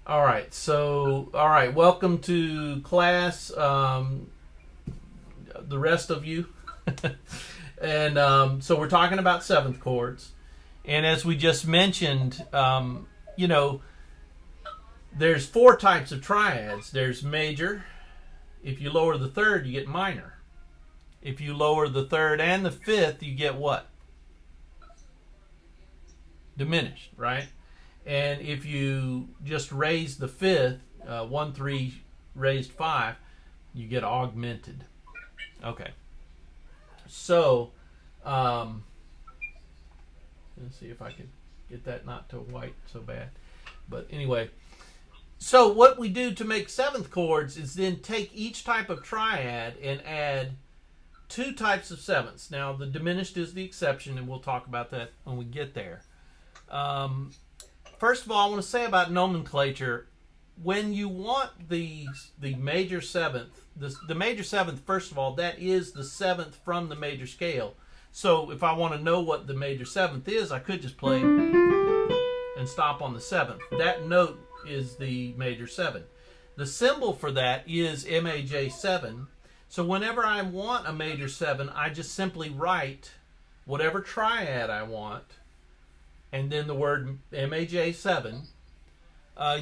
All right. All right. Welcome to class, the rest of you. And so we're talking about seventh chords. And as we just mentioned, you know, there's four types of triads. There's major. If you lower the third, you get minor. If you lower the third and the fifth, you get what? Diminished, right? And if you just raise the fifth, 1, 3 raised 5, you get augmented. Okay. So, let's see if I can get that not to white so bad. But anyway, so what we do to make seventh chords is then take each type of triad and add two types of sevenths. Now, the diminished is the exception, and we'll talk about that when we get there. First of all, I want to say about nomenclature. When you want the major seventh, the major seventh, first of all, that is the seventh from the major scale. So if I want to know what the major seventh is, I could just play and stop on the seventh. That note is the major seven. The symbol for that is MAJ7. So whenever I want a major seven, I just simply write whatever triad I want, and then the word MAJ7.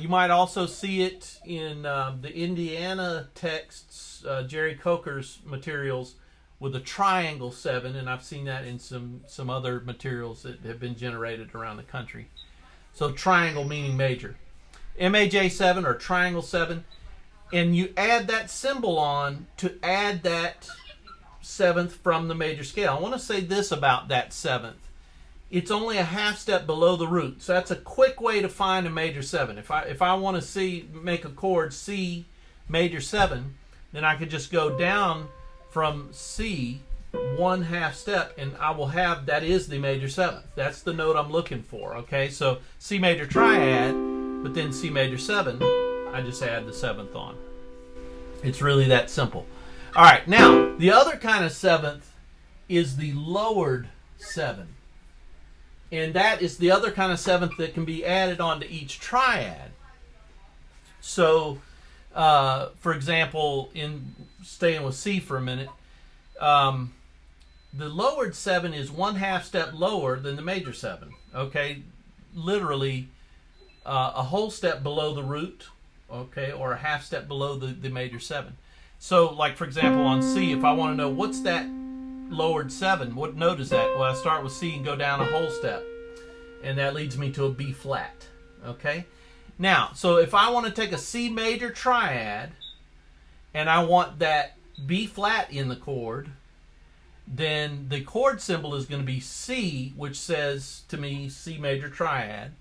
You might also see it in the Indiana texts, Jerry Coker's materials, with a triangle 7, and I've seen that in some other materials that have been generated around the country. So triangle meaning major. MAJ7 or triangle 7, and you add that symbol on to add that seventh from the major scale. I want to say this about that seventh. It's only a half step below the root. So that's a quick way to find a major 7. If I want to make a chord C major 7, then I could just go down from C one half step, and I will have, that is the major 7th. That's the note I'm looking for, okay? So C major triad, but then C major 7, I just add the 7th on. It's really that simple. All right, now, the other kind of 7th is the lowered 7. And that is the other kind of 7th that can be added onto each triad. So, for example, in staying with C for a minute, the lowered 7 is one half step lower than the major 7. Okay, literally a whole step below the root, okay, or a half step below the major 7. So, like for example, on C, if I want to know what's that lowered 7, what note is that? Well, I start with C and go down a whole step, and that leads me to a B flat. Okay, now, so if I want to take a C major triad and I want that B flat in the chord, then the chord symbol is going to be C, which says to me C major triad,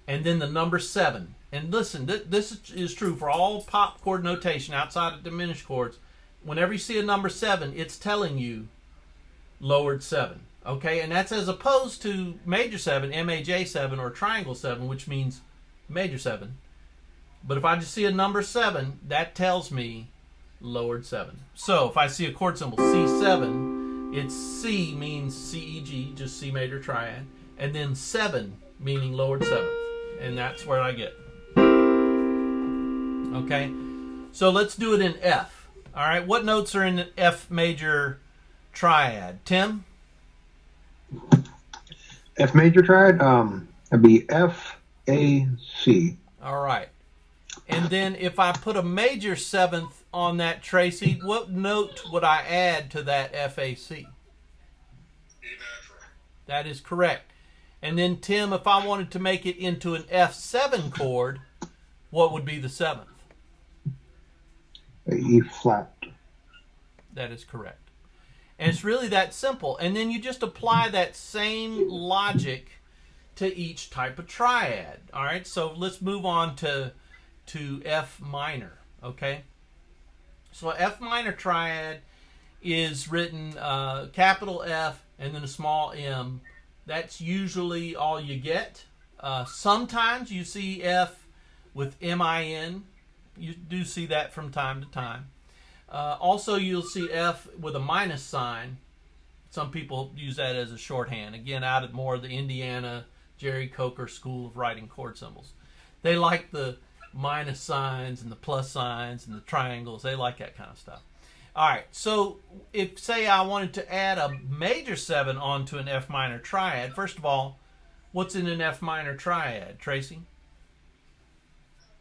and then the number 7. And listen, this is true for all pop chord notation outside of diminished chords. Whenever you see a number 7, it's telling you lowered 7. Okay, and that's as opposed to major 7, MAJ7, or triangle 7, which means major 7. But if I just see a number 7, that tells me lowered 7. So if I see a chord symbol C7, it's C means CEG, just C major triad, and then 7 meaning lowered 7th. And that's where I get. Okay, so let's do it in F. All right, what notes are in the F major triad? Tim? F major triad, it'd be F, A, C. All right. And then if I put a major 7th on that, Tracy, what note would I add to that FAC? That is correct. And then, Tim, if I wanted to make it into an F7 chord, what would be the 7th? E flat. That is correct. And it's really that simple. And then you just apply that same logic to each type of triad. All right, so let's move on to F minor, okay? So F minor triad is written capital F and then a small m. That's usually all you get. Sometimes you see F with M-I-N. You do see that from time to time. Also, you'll see F with a minus sign. Some people use that as a shorthand. Again, out of more of the Indiana Jerry Coker school of writing chord symbols. They like the minus signs and the plus signs and the triangles. They like that kind of stuff. All right, so if, say, I wanted to add a major 7 onto an F minor triad, first of all, what's in an F minor triad, Tracy?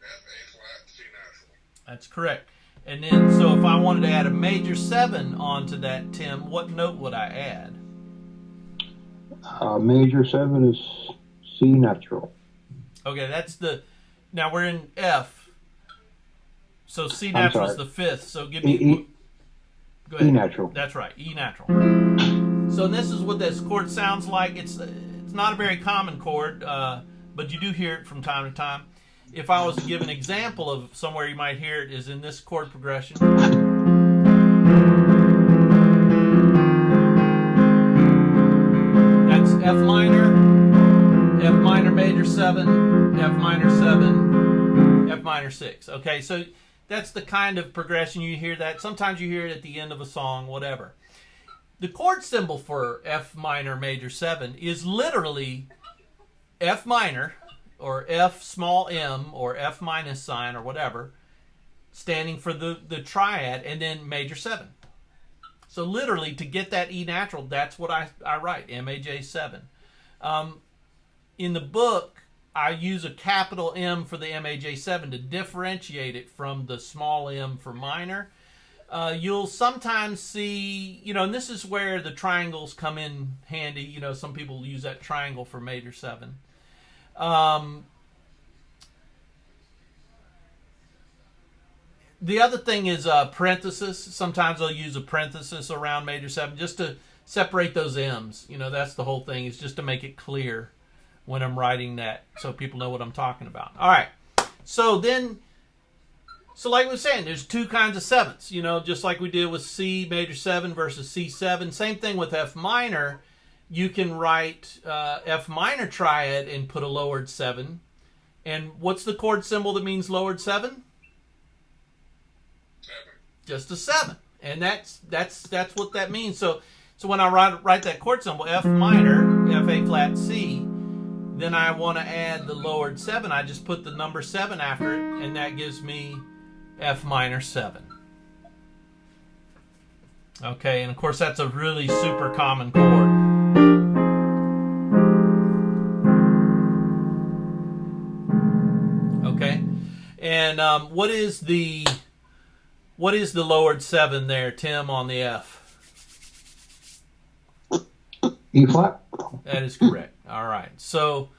F, A flat, C natural. That's correct. And then, so if I wanted to add a major 7 onto that, Tim, what note would I add? Major 7 is C natural. Okay, that's the... Now, we're in F. So C natural is the 5th. So give me... Go ahead. E natural. That's right, E natural. So this is what this chord sounds like. It's not a very common chord, but you do hear it from time to time. If I was to give an example of somewhere you might hear it, is in this chord progression. That's F minor major 7, F minor 7, F minor 6. Okay, so that's the kind of progression you hear that. Sometimes you hear it at the end of a song, whatever. The chord symbol for F minor major 7 is literally F minor, or F small m, or F minus sign, or whatever, standing for the triad, and then major 7. So literally, to get that E natural, that's what I write, MAJ 7. In the book, I use a capital M for the MAJ 7 to differentiate it from the small m for minor. You'll sometimes see, and this is where the triangles come in handy. Some people use that triangle for major 7. The other thing is parenthesis. Sometimes I'll use a parenthesis around major 7 just to separate those M's. That's the whole thing, is just to make it clear when I'm writing that so people know what I'm talking about. All right. So like we were saying, there's two kinds of 7ths, just like we did with C major 7 versus C7. Same thing with F minor. You can write F minor triad and put a lowered 7. And what's the chord symbol that means lowered 7? 7. Just a 7. And that's what that means. So when I write that chord symbol, F minor, F A flat C, then I want to add the lowered 7. I just put the number 7 after it, and that gives me F minor 7. Okay, and of course that's a really super common chord. Okay, and what is the lowered 7 there, Tim, on the F? E flat. That is correct. All right. So,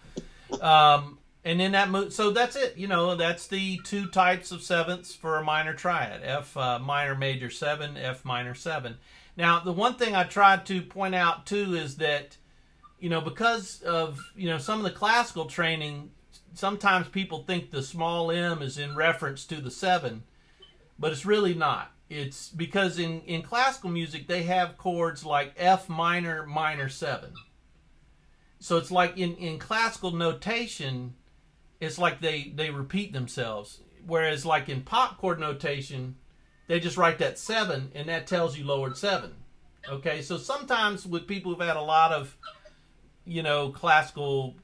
and then so that's it. That's the two types of 7ths for a minor triad: F minor major 7, F minor 7. Now, the one thing I tried to point out too is that, because of some of the classical training, sometimes people think the small m is in reference to the 7, but it's really not. It's because in classical music they have chords like F minor minor 7. So it's like in classical notation, it's like they repeat themselves. Whereas like in pop chord notation, they just write that 7 and that tells you lowered 7. Okay, so sometimes with people who've had a lot of, classical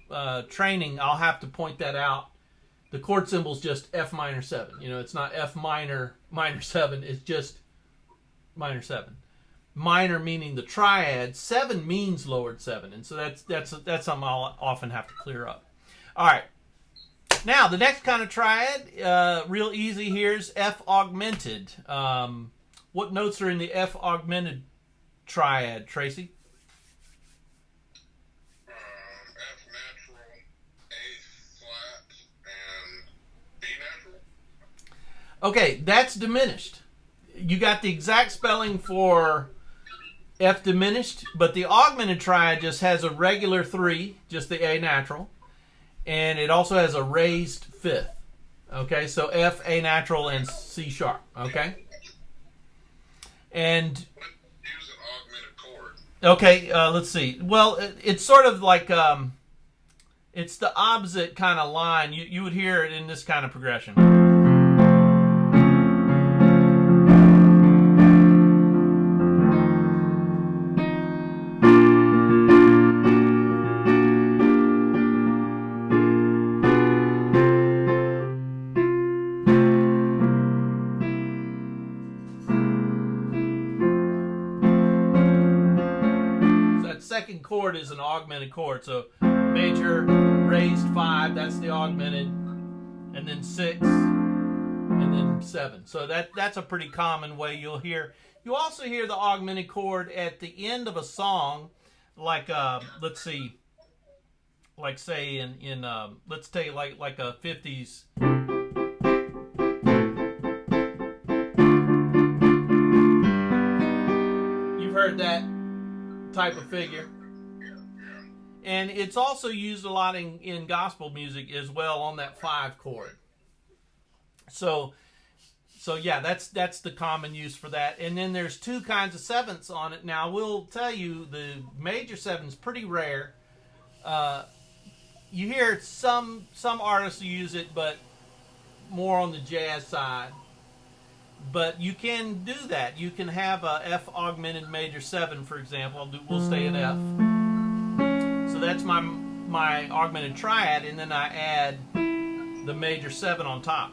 training, I'll have to point that out. The chord symbol's just F minor 7. It's not F minor minor 7. It's just minor 7. Minor meaning the triad. 7 means lowered 7, and so that's something I'll often have to clear up. All right. Now the next kind of triad, real easy here, is F augmented. What notes are in the F augmented triad, Tracy? F natural, A flat, and B natural. Okay, that's diminished. You got the exact spelling for F diminished, but the augmented triad just has a regular 3, just the A natural, and it also has a raised 5th. Okay, so F, A natural, and C sharp. Okay, and Use an augmented chord. okay, let's see. Well, it's sort of like it's the opposite kind of line. You would hear it in this kind of progression. chord is an augmented chord. So major, raised 5, that's the augmented, and then 6, and then 7. So that's a pretty common way you'll hear. You also hear the augmented chord at the end of a song, like let's see, like say in let's take like a 50s. You've heard that type of figure. And it's also used a lot in gospel music as well on that 5 chord. So yeah, that's the common use for that. And then there's 2 kinds of sevenths on it. Now, I will tell you, the major 7 is pretty rare. You hear some artists use it, but more on the jazz side. But you can do that. You can have a F augmented major 7, for example. We'll stay at F. So that's my augmented triad, and then I add the major 7 on top.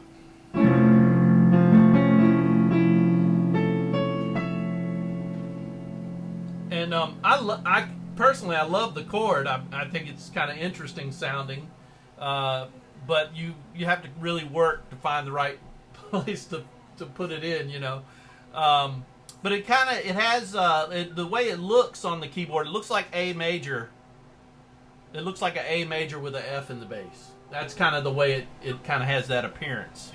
And I personally love the chord. I think it's kind of interesting sounding, but you have to really work to find the right place to put it in, you know. But it has the way it looks on the keyboard. It looks like A major. It looks like an A major with an F in the bass. That's kind of the way it kind of has that appearance,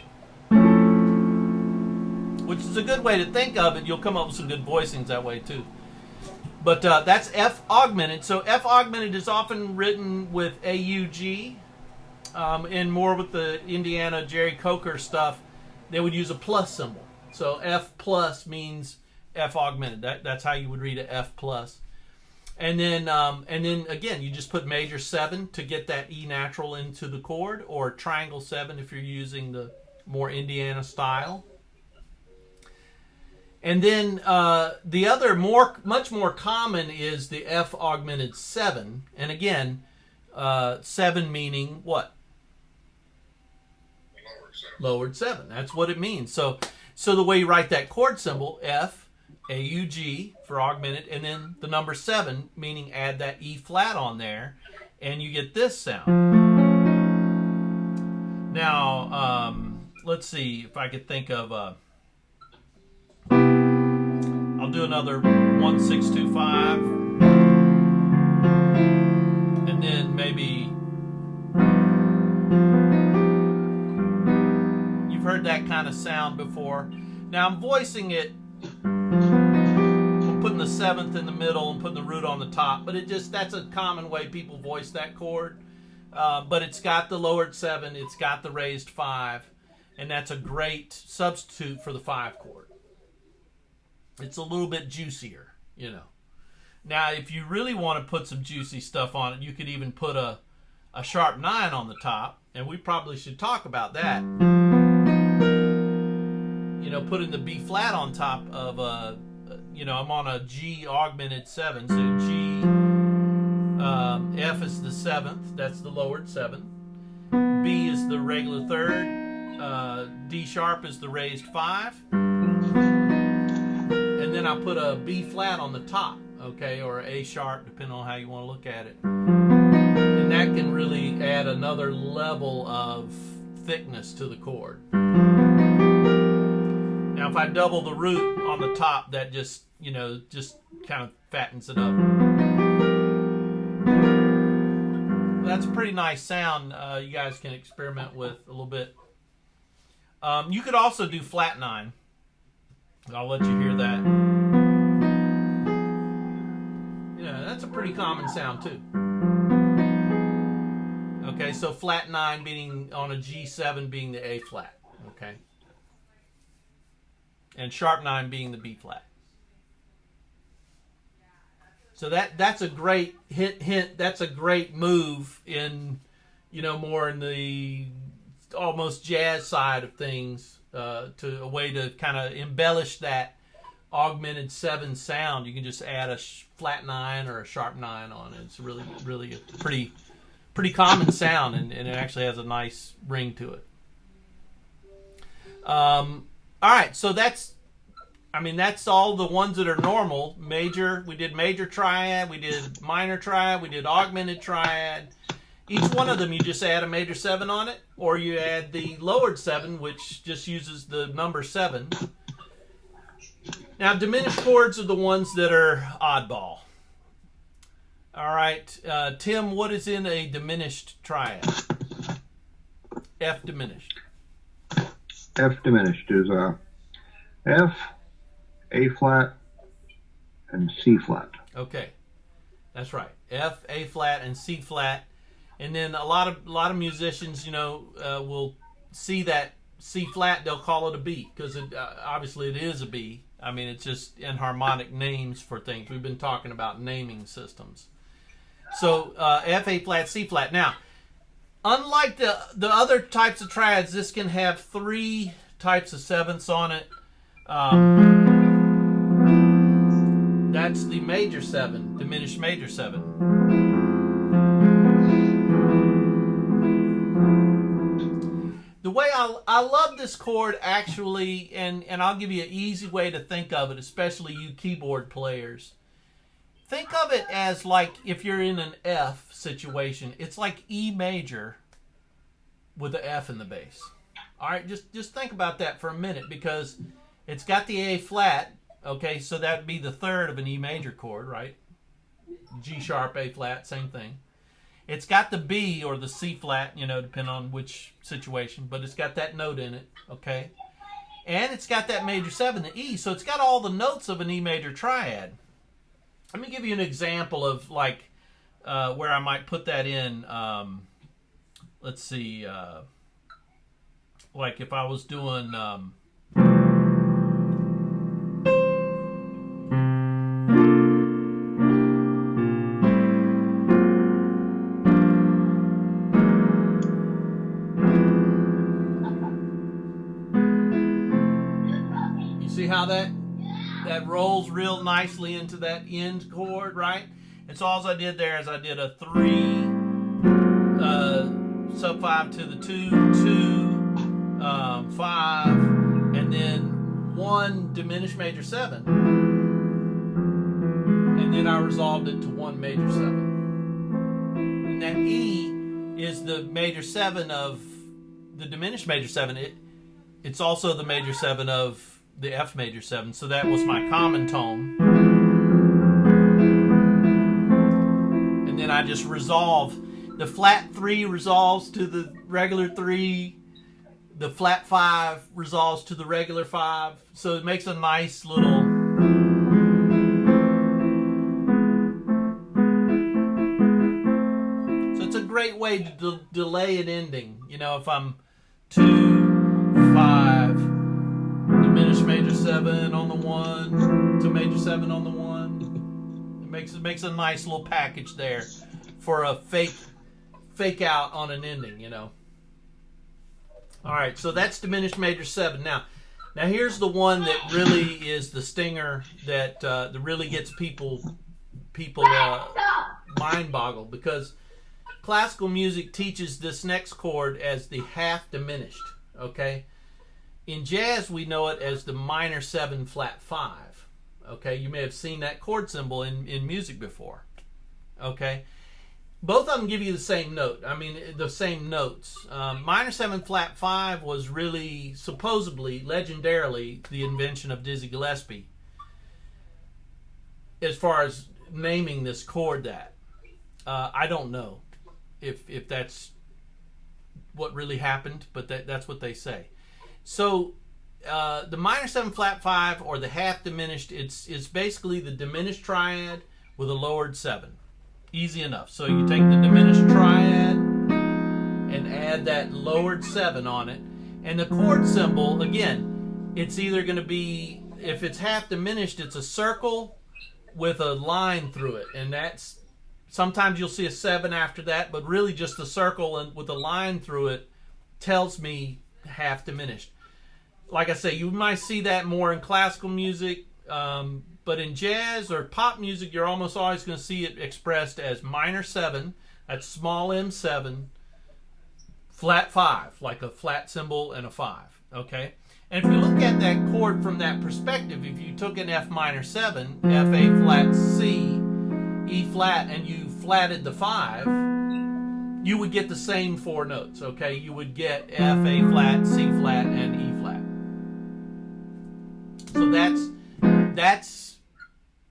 which is a good way to think of it. You'll come up with some good voicings that way too. But that's F augmented. So F augmented is often written with AUG, and more with the Indiana Jerry Coker stuff, they would use a plus symbol. So F plus means F augmented. That's how you would read it, F plus. And then again, you just put major 7 to get that E natural into the chord, or triangle 7 if you're using the more Indiana style. And then the other much more common is the F augmented 7. And again, 7 meaning what? Lowered 7. That's what it means. So the way you write that chord symbol, F, AUG for augmented, and then the number 7, meaning add that E flat on there, and you get this sound. Now, let's see if I could think of I'll do another 1, 6, 2, 5, and then maybe you've heard that kind of sound before. Now I'm voicing it. I'm putting the 7th in the middle and putting the root on the top, but that's a common way people voice that chord. But it's got the lowered 7, it's got the raised 5, and that's a great substitute for the 5 chord. It's a little bit juicier, you know. Now, if you really want to put some juicy stuff on it, you could even put a sharp 9 on the top, and we probably should talk about that. You know, putting the B flat on top of I'm on a G augmented 7, so G, F is the 7th, that's the lowered 7. B is the regular 3rd, D sharp is the raised 5. And then I put a B flat on the top, okay, or A sharp, depending on how you want to look at it. And that can really add another level of thickness to the chord. Now, if I double the root on the top, that just kind of fattens it up. That's a pretty nice sound. You guys can experiment with a little bit. You could also do flat 9. I'll let you hear that. Yeah, that's a pretty common sound too. Okay, so flat 9 being on a G7 being the A flat. Okay. And sharp 9 being the B flat. So that's a great hint. That's a great move in, more in the almost jazz side of things. To a way to kind of embellish that augmented 7 sound. You can just add a flat 9 or a sharp 9 on it. It's really, really a pretty common sound, and it actually has a nice ring to it. All right, so I mean, that's all the ones that are normal. Major, we did major triad, we did minor triad, we did augmented triad. Each one of them, you just add a major 7 on it, or you add the lowered 7, which just uses the number 7. Now, diminished chords are the ones that are oddball. All right, Tim, what is in a diminished triad? F diminished. F diminished is F, A flat, and C flat. Okay, that's right. F, A flat, and C flat. And then a lot of musicians, will see that C flat, they'll call it a B because obviously it is a B. I mean, it's just enharmonic names for things. We've been talking about naming systems. So F, A flat, C flat. Now, unlike the other types of triads, this can have 3 types of sevenths on it. That's the major 7, diminished major 7. The way I love this chord actually, and I'll give you an easy way to think of it, especially you keyboard players. Think of it as like if you're in an F situation, it's like E major with the F in the bass. All right, just think about that for a minute because it's got the A flat, okay, so that'd be the 3rd of an E major chord, right? G sharp, A flat, same thing. It's got the B or the C flat, depending on which situation, but it's got that note in it, okay? And it's got that major 7, the E, so it's got all the notes of an E major triad. Let me give you an example of like where I might put that in. Let's see, like if I was doing... how that rolls real nicely into that end chord, right? And so all I did there is I did a 3 sub 5 to the 2, 2, 5, and then 1 diminished major 7, and then I resolved it to 1 major 7. And that E is the major 7 of the diminished major 7. It's also the major 7 of the F major 7, so that was my common tone. And then I just resolve. The flat 3 resolves to the regular 3. The flat 5 resolves to the regular 5. So it makes a nice little... So it's a great way to delay an ending. If I'm 2, 5... diminished major 7 on the 1 to major 7 on the 1. It makes a nice little package there for a fake out on an ending, All right, so that's diminished major 7. Now here's the one that really is the stinger that really gets people mind boggled because classical music teaches this next chord as the half diminished. Okay. In jazz, we know it as the minor 7 flat 5. Okay, you may have seen that chord symbol in music before. Okay, both of them give you the same note. I mean, the same notes. Minor 7 flat 5 was really, supposedly, legendarily, the invention of Dizzy Gillespie. As far as naming this chord that. I don't know if that's what really happened, but that's what they say. So the minor 7 flat 5 or the half diminished, it's basically the diminished triad with a lowered 7. Easy enough. So you take the diminished triad and add that lowered 7 on it. And the chord symbol, again, it's either going to be, if it's half diminished, it's a circle with a line through it. And that's, sometimes you'll see a 7 after that, but really just a circle and with a line through it tells me half diminished. Like I say, you might see that more in classical music, but in jazz or pop music, you're almost always going to see it expressed as minor 7, that's small m7, flat 5, like a flat symbol and a 5. Okay? And if you look at that chord from that perspective, if you took an F minor 7, F, A flat, C, E flat, and you flatted the 5, you would get the same 4 notes. Okay? You would get F, A flat, C flat, and E flat. So that's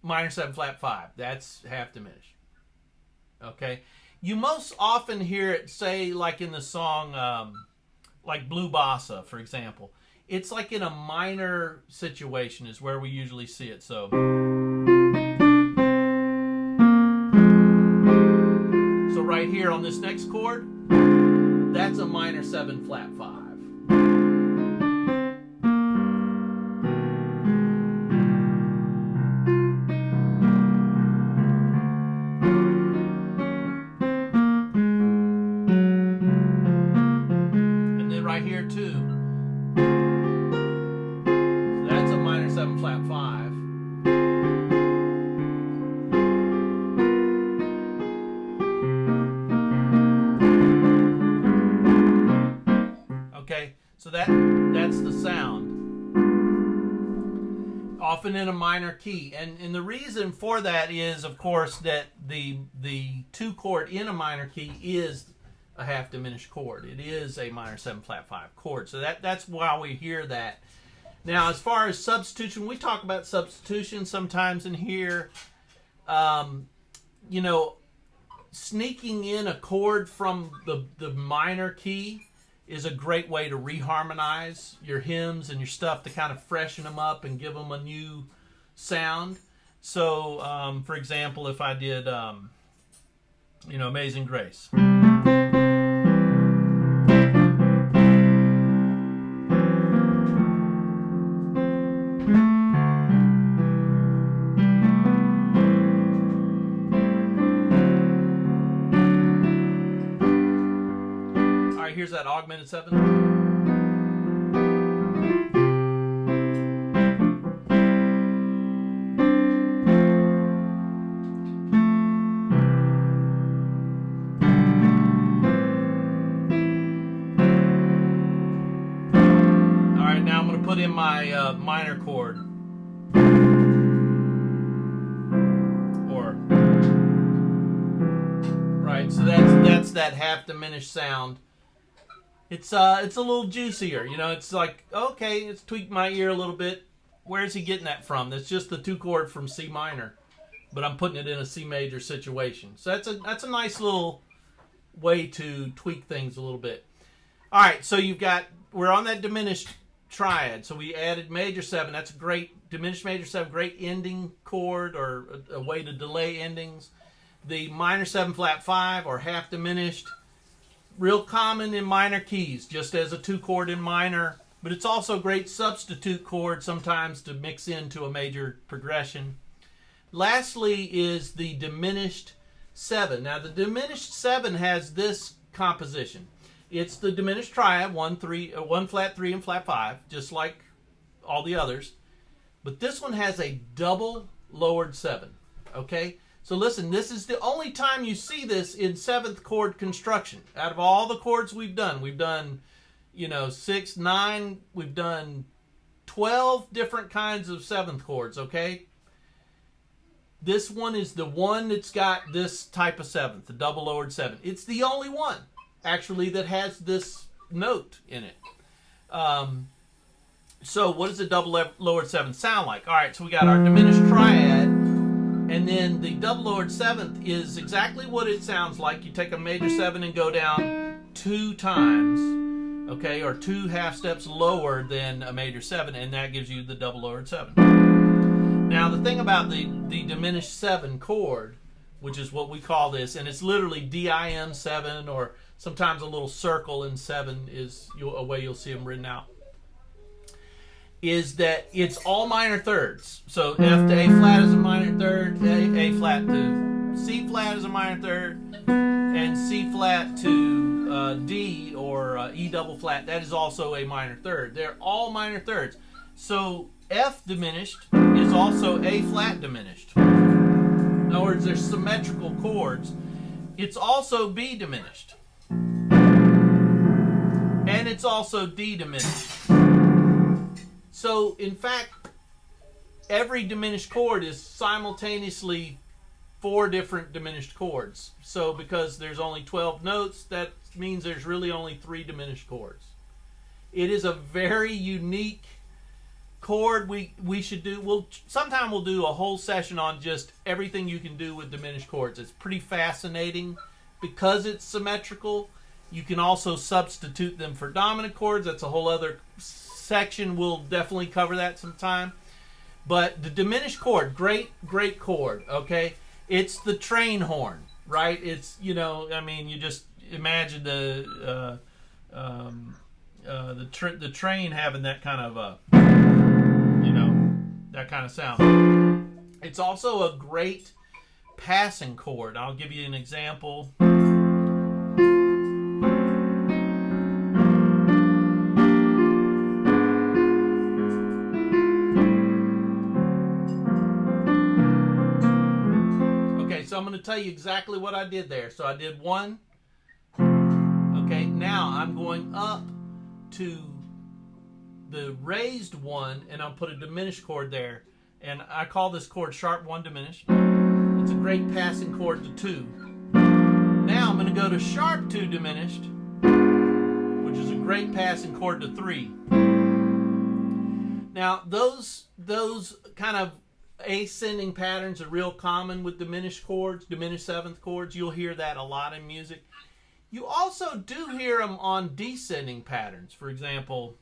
minor 7 flat 5. That's half diminished. Okay? You most often hear it, say, like in the song, like Blue Bossa, for example. It's like in a minor situation is where we usually see it. So right here on this next chord, that's a minor 7 flat 5. And then right here too, so that's a minor 7 flat 5. Okay, so that's the sound. Often in a minor key. And the reason for that is, of course, that the 2 chord in a minor key is a half diminished chord. It is a minor 7 flat 5 chord. So that's why we hear that. Now, as far as substitution, we talk about substitution sometimes in here. You know, sneaking in a chord from the minor key is a great way to reharmonize your hymns and your stuff, to kind of freshen them up and give them a new sound. So, for example, if I did, you know, Amazing Grace. Here's that augmented 7. All right, now I'm going to put in my minor chord. Right, so that's that half diminished sound. It's a little juicier, you know. It's like, okay, it's tweaked my ear a little bit. Where's he getting that from? That's just the 2 chord from C minor, but I'm putting it in a C major situation. So that's a nice little way to tweak things a little bit. All right, so we're on that diminished triad. So we added major 7. That's a great diminished major 7, great ending chord, or a way to delay endings. The minor 7 flat 5, or half diminished. Real common in minor keys, just as a 2 chord in minor, but it's also a great substitute chord sometimes to mix into a major progression. Lastly is the diminished 7. Now the diminished 7 has this composition. It's the diminished triad, 1 flat 3 and flat 5, just like all the others. But this one has a double lowered 7. Okay? So listen, this is the only time you see this in 7th chord construction. Out of all the chords we've done, you know, 6, 9, we've done 12 different kinds of 7th chords, okay? This one is the one that's got this type of 7th, the double lowered 7. It's the only one, actually, that has this note in it. So what does a double lowered 7 sound like? All right, so we got our diminished triad. And then the double lowered 7th is exactly what it sounds like. You take a major 7 and go down 2 times, okay, or 2 half steps lower than a major 7, and that gives you the double lowered 7. Now, the thing about the diminished 7 chord, which is what we call this, and it's literally DIM 7, or sometimes a little circle in 7 is a way you'll see them written out, is that it's all minor thirds. So F to A flat is a minor third, A flat to C flat is a minor third, and C flat to D, or E double flat, that is also a minor third. They're all minor thirds. So F diminished is also A flat diminished. In other words, they're symmetrical chords. It's also B diminished. And it's also D diminished. So, in fact, every diminished chord is simultaneously 4 different diminished chords. So, because there's only 12 notes, that means there's really only 3 diminished chords. It is a very unique chord. We should do. Sometime we'll do a whole session on just everything you can do with diminished chords. It's pretty fascinating because it's symmetrical. You can also substitute them for dominant chords. That's a whole other section. We'll definitely cover that sometime. But the diminished chord, great chord. Okay, it's the train horn, right? It's, you just imagine the train having that kind of that kind of sound. It's also a great passing chord. I'll give you an example. Okay, so I'm going to tell you exactly what I did there. So I did 1. Okay, now I'm going up to the raised 1, and I'll put a diminished chord there. And I call this chord sharp 1 diminished. It's a great passing chord to 2. Now I'm going to go to sharp 2 diminished, which is a great passing chord to 3. Now those kind of ascending patterns are real common with diminished chords, diminished 7th chords. You'll hear that a lot in music. You also do hear them on descending patterns. For example,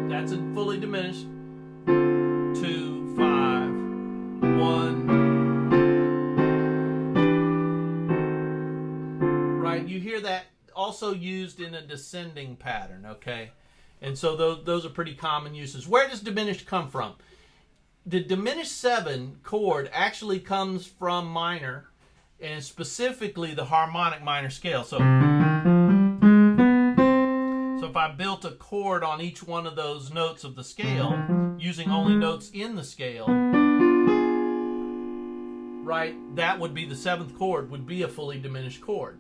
that's a fully diminished 2, 5, 1. Right? You hear that also used in a descending pattern, okay? And so those are pretty common uses. Where does diminished come from? The diminished 7 chord actually comes from minor, and specifically the harmonic minor scale. So if I built a chord on each one of those notes of the scale, using only notes in the scale, right, that would be the 7th chord, would be a fully diminished chord.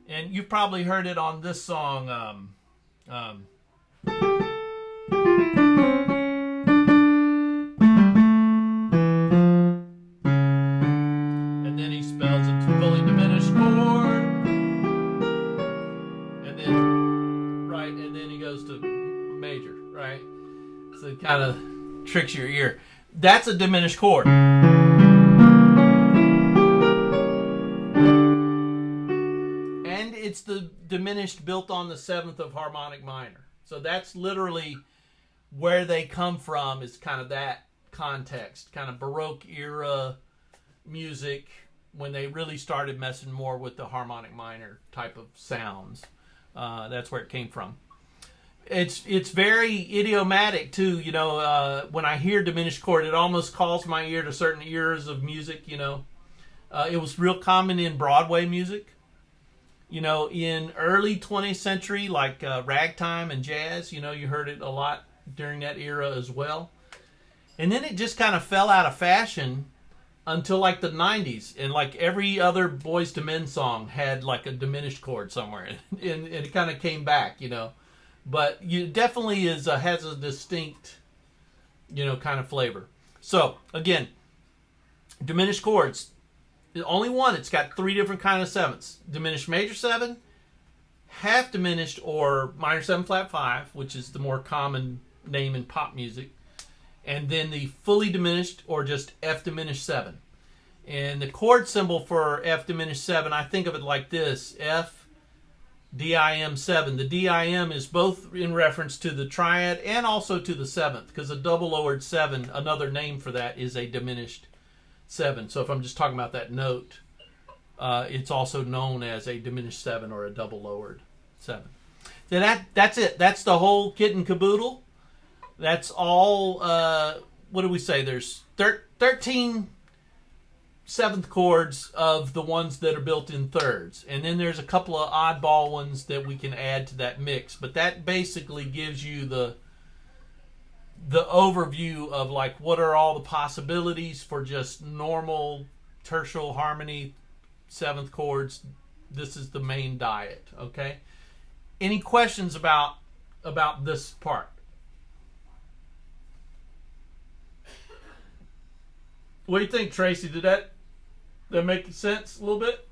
And you've probably heard it on this song, and then he spells it to fully diminished chord, and then he goes to major, right? So it kind of tricks your ear. That's a diminished chord. And it's the diminished built on the 7th of harmonic minor. So that's literally where they come from, is kind of that context, kind of Baroque era music, when they really started messing more with the harmonic minor type of sounds. That's where it came from. It's very idiomatic too. When I hear diminished chord, it almost calls my ear to certain eras of music. It was real common in Broadway music. In early 20th century, like ragtime and jazz, you heard it a lot during that era as well. And then it just kind of fell out of fashion until like the 90s. And like every other Boys to Men song had like a diminished chord somewhere. And it kind of came back, But it definitely has a distinct, kind of flavor. So, again, diminished chords. Only one. It's got 3 different kind of 7ths. Diminished major 7, half diminished or minor 7 flat 5, which is the more common name in pop music, and then the fully diminished or just F diminished 7. And the chord symbol for F diminished 7, I think of it like this: F DIM 7. The DIM is both in reference to the triad and also to the 7th, because a double lowered 7, another name for that, is a diminished 7. So if I'm just talking about that note, it's also known as a diminished 7 or a double lowered 7. Then that's it. That's the whole kit and caboodle. That's all. What do we say? There's 13 7th chords of the ones that are built in thirds, and then there's a couple of oddball ones that we can add to that mix. But that basically gives you the overview of like what are all the possibilities for just normal tertial harmony seventh chords. This is the main diet. Okay. Any questions about this part? What do you think, Tracy? Did that make sense a little bit?